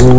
Fait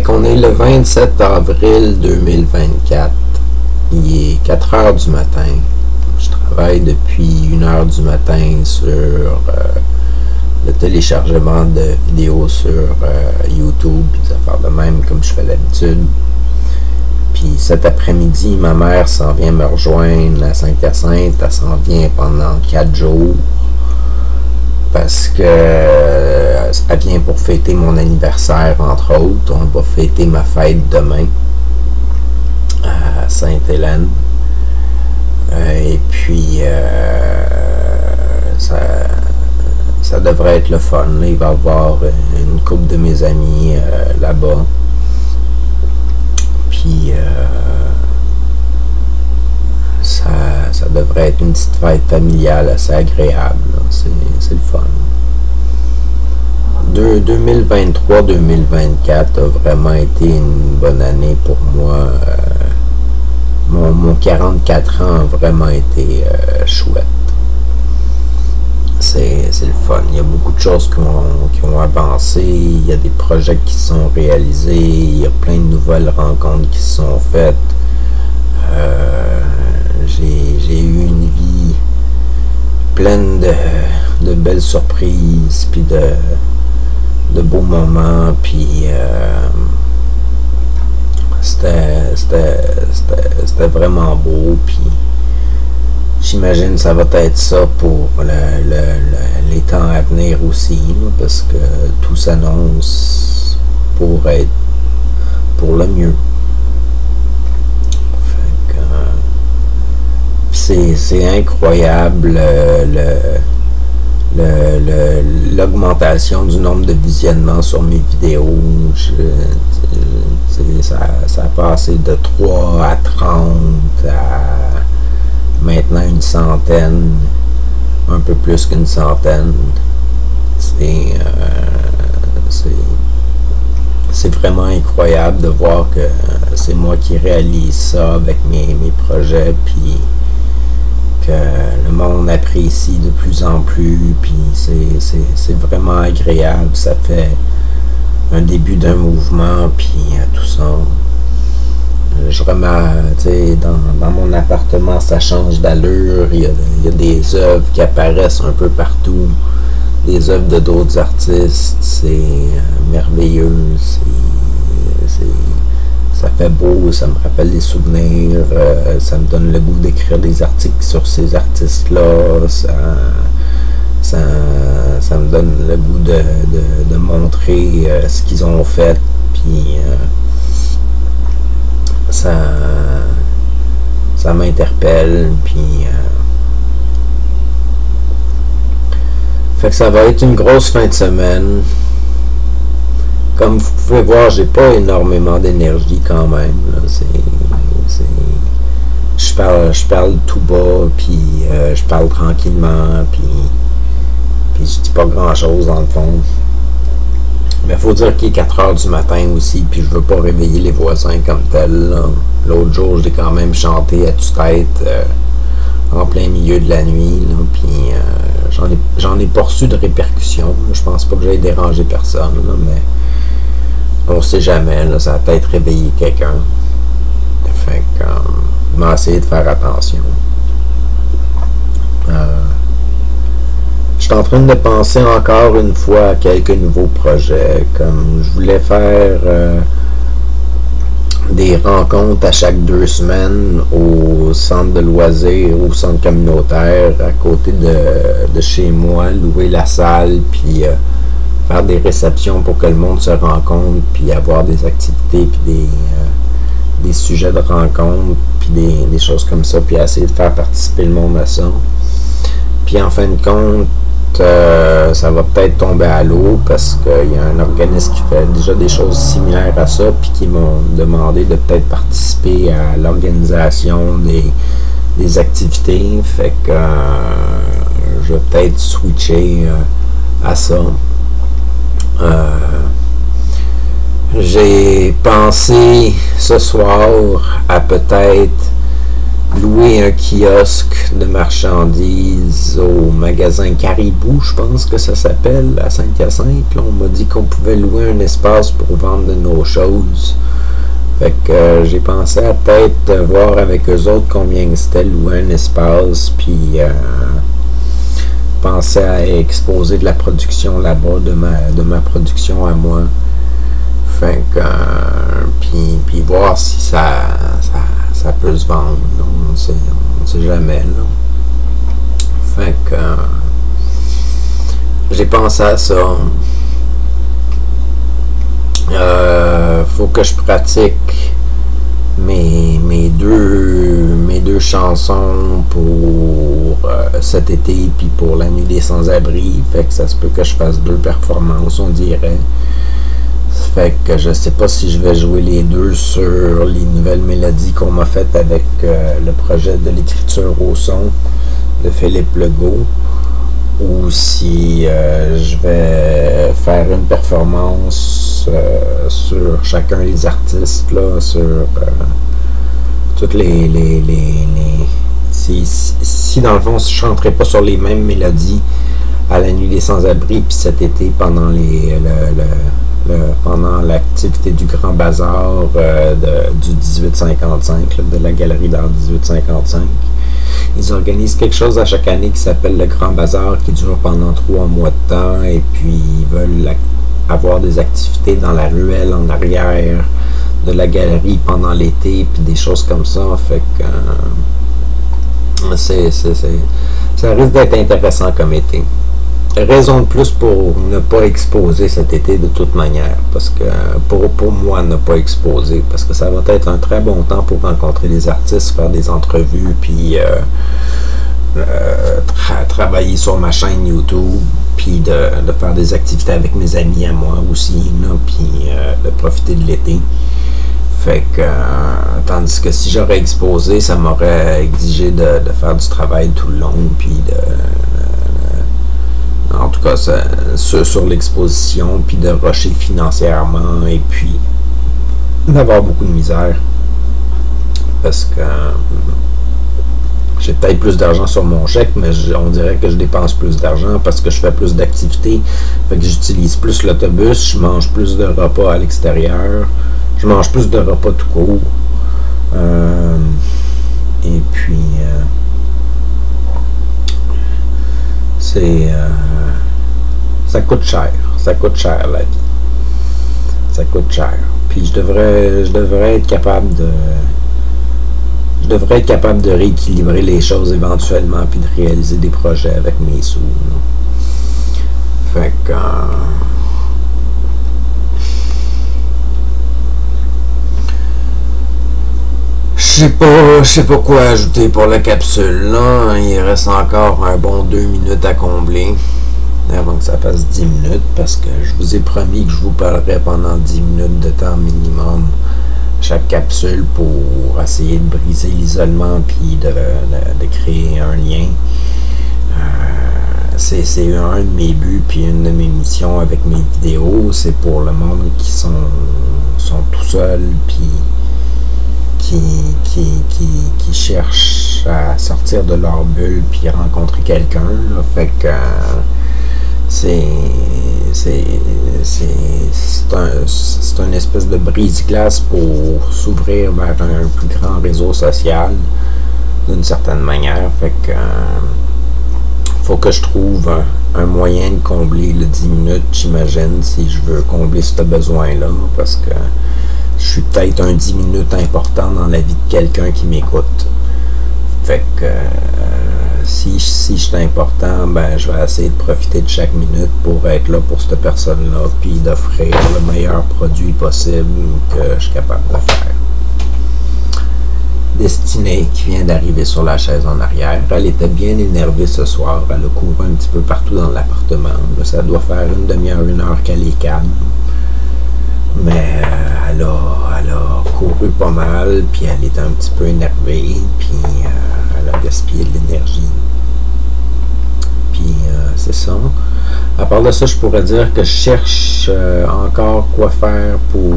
qu'on est le 27 avril 2024. Il est 4 heures du matin. Je travaille depuis 1 heure du matin sur le téléchargement de vidéos sur YouTube, puis des affaires de même comme je fais d'habitude. Puis cet après-midi, ma mère s'en vient me rejoindre à Saint-Hyacinthe. Elle s'en vient pendant 4 jours parce que elle vient pour fêter mon anniversaire, entre autres. On va fêter ma fête demain à Sainte-Hélène. Et puis ça devrait être le fun. Il va y avoir une couple de mes amis là-bas. Puis ça devrait être une petite fête familiale assez agréable. C'est le fun. 2023-2024 a vraiment été une bonne année pour moi. Mon 44 ans a vraiment été chouette. C'est le fun. Il y a beaucoup de choses qui ont avancé. Il y a des projets qui sont réalisés. Il y a plein de nouvelles rencontres qui se sont faites. J'ai eu une vie pleine de belles surprises, puis de beaux moments, puis c'était vraiment beau, puis j'imagine que ça va être ça pour les temps à venir aussi, parce que tout s'annonce pour être pour le mieux. C'est incroyable l'augmentation du nombre de visionnements sur mes vidéos. Ça a passé de 3 à 30 à maintenant une centaine, un peu plus qu'une centaine. C'est vraiment incroyable de voir que c'est moi qui réalise ça avec mes projets, puis que le monde apprécie de plus en plus, puis c'est vraiment agréable. Ça fait un début d'un mouvement, puis tout ça. Je remarque, tu sais, dans mon appartement, ça change d'allure. Il y a des œuvres qui apparaissent un peu partout, des œuvres de d'autres artistes. C'est merveilleux. Ça fait beau, ça me rappelle des souvenirs, ça me donne le goût d'écrire des articles sur ces artistes-là, ça me donne le goût de montrer ce qu'ils ont fait, puis ça m'interpelle, puis fait que ça va être une grosse fin de semaine. Comme vous pouvez voir, j'ai pas énormément d'énergie quand même. Je parle tout bas, puis je parle tranquillement, puis je dis pas grand chose dans le fond. Mais il faut dire qu'il est 4 heures du matin aussi, puis je veux pas réveiller les voisins comme tel. L'autre jour, j'ai quand même chanté à tue-tête en plein milieu de la nuit, puis j'en ai pas reçu de répercussions. Je pense pas que j'aille déranger personne, mais on sait jamais, ça va peut-être réveiller quelqu'un. Fait que on va essayer de faire attention. Je suis en train de penser encore une fois à quelques nouveaux projets, comme je voulais faire des rencontres à chaque 2 semaines au centre de loisirs, au centre communautaire à côté de chez moi, louer la salle, puis faire des réceptions pour que le monde se rencontre, puis avoir des activités, puis des sujets de rencontre, puis des choses comme ça, puis essayer de faire participer le monde à ça. Puis en fin de compte, ça va peut-être tomber à l'eau parce qu'il y a un organisme qui fait déjà des choses similaires à ça, puis qui m'ont demandé de peut-être participer à l'organisation des activités. Fait que je vais peut-être switcher à ça. J'ai pensé ce soir à peut-être louer un kiosque de marchandises au magasin Caribou, je pense que ça s'appelle, à Saint-Hyacinthe. Là, on m'a dit qu'on pouvait louer un espace pour vendre de nos choses. Fait que j'ai pensé à peut-être voir avec eux autres combien c'était louer un espace, puis penser à exposer de la production là-bas, de ma production à moi. Fait que puis voir si ça peut se vendre. On sait jamais. Là. Fait que j'ai pensé à ça. Faut que je pratique mes deux chansons pour cet été puis pour la nuit des sans-abri. Fait que ça se peut que je fasse 2 performances, on dirait. Fait que je sais pas si je vais jouer les 2 sur les nouvelles mélodies qu'on m'a faites avec le projet de l'écriture au son de Philippe Legault, ou si je vais faire une performance sur chacun des artistes, là, sur toutes si dans le fond, si je chanterais pas sur les mêmes mélodies à la nuit des sans-abri, puis cet été pendant pendant l'activité du Grand Bazar du 1855, là, de la galerie d'art 1855. Ils organisent quelque chose à chaque année qui s'appelle le Grand Bazar, qui dure pendant 3 mois de temps, et puis ils veulent avoir des activités dans la ruelle en arrière de la galerie pendant l'été, puis des choses comme ça. Fait que ça risque d'être intéressant comme été. Raison de plus pour ne pas exposer cet été de toute manière, parce que pour moi ne pas exposer, parce que ça va être un très bon temps pour rencontrer des artistes, faire des entrevues, puis travailler sur ma chaîne YouTube, puis de faire des activités avec mes amis à moi aussi, là, puis de profiter de l'été. Fait que, tandis que si j'aurais exposé, ça m'aurait exigé de faire du travail tout le long, puis en tout cas sur l'exposition, puis de rusher financièrement, et puis d'avoir beaucoup de misère, parce que j'ai peut-être plus d'argent sur mon chèque, mais on dirait que je dépense plus d'argent parce que je fais plus d'activités. Fait que j'utilise plus l'autobus, je mange plus de repas à l'extérieur, je mange plus de repas tout court. Et puis ça coûte cher la vie. Ça coûte cher. Puis je devrais être capable de rééquilibrer les choses éventuellement, puis de réaliser des projets avec mes sous. Là. Fait que je sais pas quoi ajouter pour la capsule là. Il reste encore un bon 2 minutes à combler avant que ça fasse 10 minutes, parce que je vous ai promis que je vous parlerai pendant 10 minutes de temps minimum chaque capsule pour essayer de briser l'isolement puis de créer un lien. C'est un de mes buts puis une de mes missions avec mes vidéos. C'est pour le monde qui sont tout seuls puis qui cherchent à sortir de leur bulle puis rencontrer quelqu'un. Fait que c'est une espèce de brise-glace pour s'ouvrir vers un plus grand réseau social d'une certaine manière. Fait que faut que je trouve un moyen de combler le 10 minutes, j'imagine, si je veux combler ce besoin-là, parce que je suis peut-être un 10 minutes important dans la vie de quelqu'un qui m'écoute. Fait que si je suis important, ben je vais essayer de profiter de chaque minute pour être là pour cette personne-là, puis d'offrir le meilleur produit possible que je suis capable de faire. Destinée, qui vient d'arriver sur la chaise en arrière, elle était bien énervée ce soir. Elle a couru un petit peu partout dans l'appartement. Ça doit faire une demi-heure, 1 heure qu'elle est calme. Mais elle a couru pas mal, puis elle était un petit peu énervée, puis elle a gaspillé de l'énergie. Puis c'est ça. À part de ça, je pourrais dire que je cherche encore quoi faire pour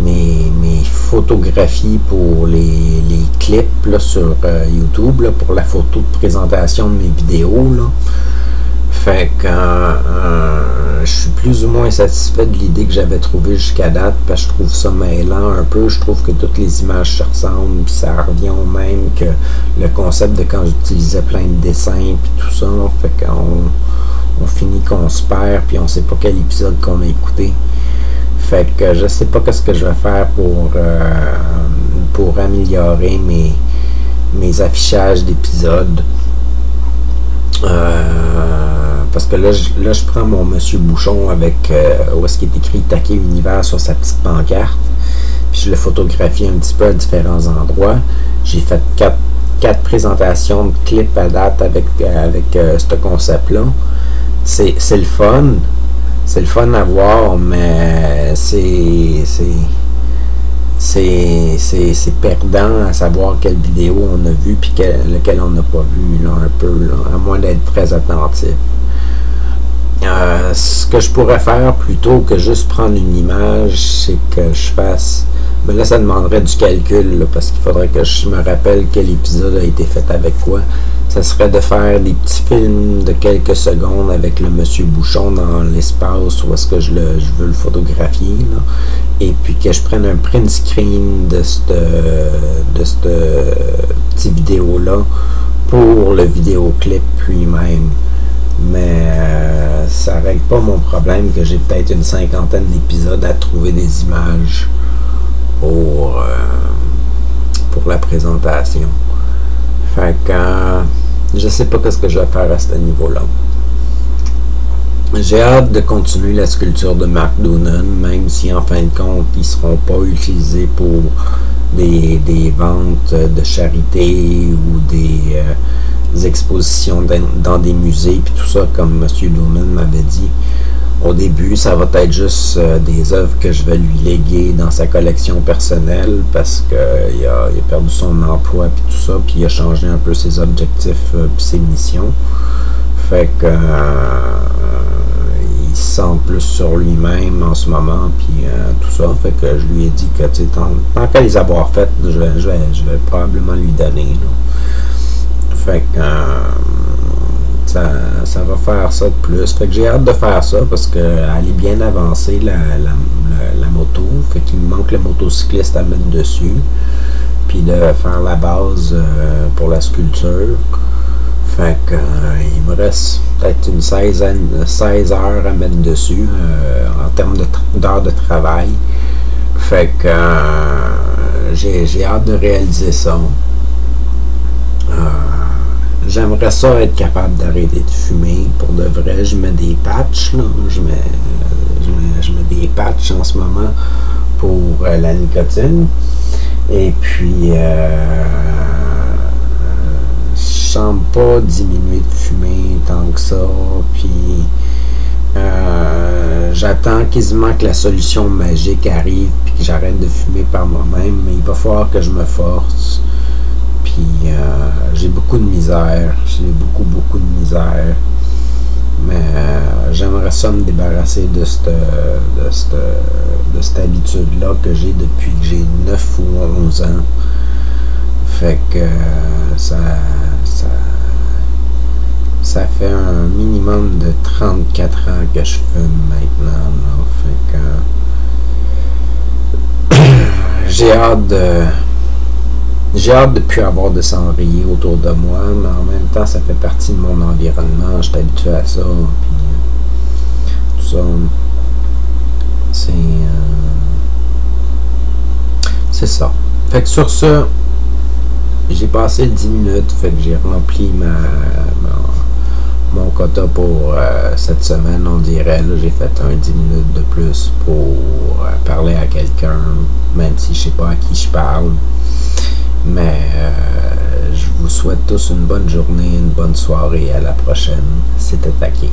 mes photographies pour les clips là, sur YouTube, là, pour la photo de présentation de mes vidéos. Là. Fait que je suis plus ou moins satisfait de l'idée que j'avais trouvée jusqu'à date, parce que je trouve ça mêlant un peu. Je trouve que toutes les images se ressemblent, puis ça revient au même que le concept de quand j'utilisais plein de dessins, puis tout ça. Fait qu'on finit qu'on se perd, puis on sait pas quel épisode qu'on a écouté. Fait que je sais pas qu'est-ce que je vais faire pour améliorer mes affichages d'épisodes. Parce que là, je prends mon Monsieur Bouchon avec où est-ce qu'il est écrit Taquet Univers sur sa petite pancarte, puis je le photographie un petit peu à différents endroits. J'ai fait quatre présentations de clips à date avec ce concept-là. C'est le fun. C'est le fun à voir, mais c'est perdant à savoir quelle vidéo on a vu puis lequel on n'a pas vu, là, un peu, là, à moins d'être très attentif. Ce que je pourrais faire plutôt que juste prendre une image, c'est que je fasse... Mais là, ça demanderait du calcul, là, parce qu'il faudrait que je me rappelle quel épisode a été fait avec quoi. Ça serait de faire des petits films de quelques secondes avec le Monsieur Bouchon dans l'espace où est-ce que je veux le photographier, là. Et puis que je prenne un print screen de cette petite vidéo-là pour le vidéoclip lui-même. Mais ça règle pas mon problème que j'ai peut-être une 50aine d'épisodes à trouver des images pour la présentation. Fait que je sais pas ce que je vais faire à ce niveau-là. J'ai hâte de continuer la sculpture de Mark Doonan, même si en fin de compte ils seront pas utilisés pour des ventes de charité ou des expositions dans des musées puis tout ça, comme M. Doonan m'avait dit. Au début, ça va être juste des œuvres que je vais lui léguer dans sa collection personnelle, parce qu'il a perdu son emploi puis tout ça, puis il a changé un peu ses objectifs puis ses missions. Fait que il se sent plus sur lui-même en ce moment puis tout ça. Fait que je lui ai dit que tant qu'à les avoir faites, je vais probablement lui donner, là. Fait que ça va faire ça de plus. Fait que j'ai hâte de faire ça parce qu'elle est bien avancée, la moto. Fait qu'il me manque le motocycliste à mettre dessus. Puis de faire la base pour la sculpture. Fait que il me reste peut-être une 16 heures à mettre dessus en termes d'heures de travail. Fait que j'ai hâte de réaliser ça. J'aimerais ça être capable d'arrêter de fumer. Pour de vrai, je mets des patchs, là. Je mets des patchs en ce moment pour la nicotine. Et puis, je sens pas diminuer de fumer tant que ça. Puis, j'attends quasiment que la solution magique arrive puis que j'arrête de fumer par moi-même. Mais il va falloir que je me force. Puis j'ai beaucoup de misère, beaucoup de misère, mais j'aimerais ça me débarrasser de cette habitude-là que j'ai depuis que j'ai 9 ou 11 ans. Fait que ça fait un minimum de 34 ans que je fume maintenant, là. Fait que j'ai hâte de plus avoir de cendriers autour de moi, mais en même temps, ça fait partie de mon environnement. Je suis habitué à ça, puis tout ça. C'est ça. Fait que sur ça, j'ai passé le 10 minutes, fait que j'ai rempli mon quota pour cette semaine, on dirait. Là, j'ai fait un 10 minutes de plus pour parler à quelqu'un, même si je sais pas à qui je parle. Mais je vous souhaite tous une bonne journée, une bonne soirée. À la prochaine. C'était Taquet.